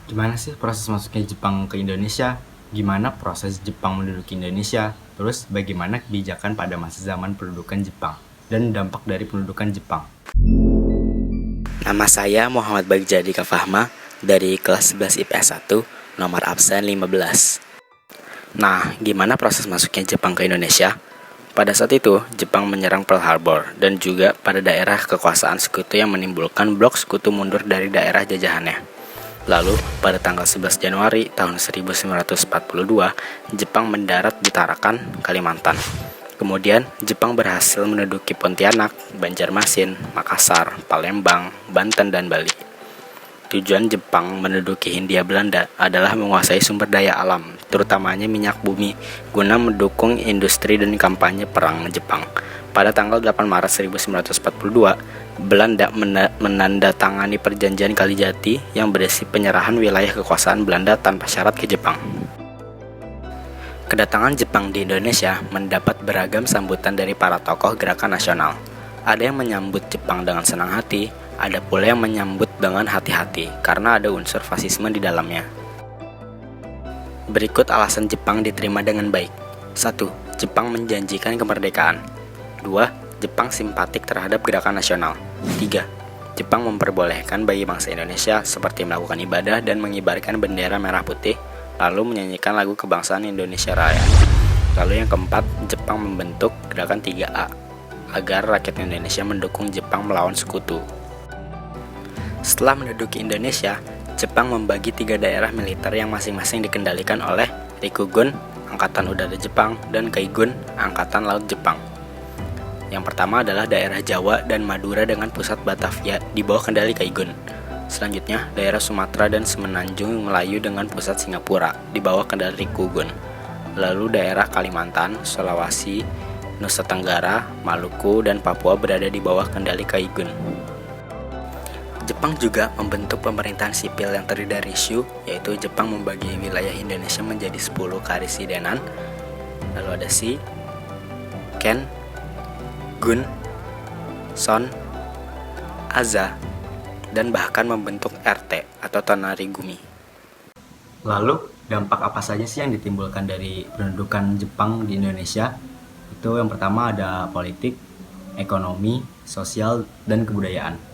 Gimana sih proses masuknya Jepang ke Indonesia? Gimana proses Jepang menduduki Indonesia? Terus bagaimana kebijakan pada masa zaman pendudukan Jepang? Dan dampak dari pendudukan Jepang? Nama saya Muhammad Bagjadi Kafahma dari kelas 11 IPS 1, nomor absen 15. Nah, gimana proses masuknya Jepang ke Indonesia? Pada saat itu, Jepang menyerang Pearl Harbor dan juga pada daerah kekuasaan sekutu yang menimbulkan blok sekutu mundur dari daerah jajahannya. Lalu, pada tanggal 11 Januari tahun 1942, Jepang mendarat di Tarakan, Kalimantan. Kemudian, Jepang berhasil menduduki Pontianak, Banjarmasin, Makassar, Palembang, Banten, dan Bali. Tujuan Jepang menduduki Hindia Belanda adalah menguasai sumber daya alam, terutamanya minyak bumi, guna mendukung industri dan kampanye perang Jepang. Pada tanggal 8 Maret 1942, Belanda menandatangani Perjanjian Kalijati yang berisi penyerahan wilayah kekuasaan Belanda tanpa syarat ke Jepang. Kedatangan Jepang di Indonesia mendapat beragam sambutan dari para tokoh gerakan nasional. Ada yang menyambut Jepang dengan senang hati, ada pula yang menyambut dengan hati-hati karena ada unsur fasisme di dalamnya. Berikut alasan Jepang diterima dengan baik. 1. Jepang menjanjikan kemerdekaan. 2. Jepang simpatik terhadap gerakan nasional. 3. Jepang memperbolehkan bagi bangsa Indonesia seperti melakukan ibadah dan mengibarkan bendera merah putih, lalu menyanyikan lagu kebangsaan Indonesia Raya. Lalu yang keempat, Jepang membentuk gerakan 3A agar rakyat Indonesia mendukung Jepang melawan sekutu. Setelah menduduki Indonesia, Jepang membagi 3 daerah militer yang masing-masing dikendalikan oleh Rikugun, Angkatan Udara Jepang, dan Kaigun, Angkatan Laut Jepang. Yang pertama adalah daerah Jawa dan Madura dengan pusat Batavia di bawah kendali Kaigun. Selanjutnya, daerah Sumatera dan Semenanjung Melayu dengan pusat Singapura di bawah kendali Rikugun. Lalu daerah Kalimantan, Sulawesi, Nusa Tenggara, Maluku, dan Papua berada di bawah kendali Kaigun. Jepang juga membentuk pemerintahan sipil yang terdiri dari Shu, yaitu Jepang membagi wilayah Indonesia menjadi 10 karisidenan. Lalu ada Shi, Ken, Gun, Son, Aza, dan bahkan membentuk RT atau Tonarigumi. Lalu, dampak apa saja sih yang ditimbulkan dari pendudukan Jepang di Indonesia? Itu yang pertama ada politik, ekonomi, sosial, dan kebudayaan.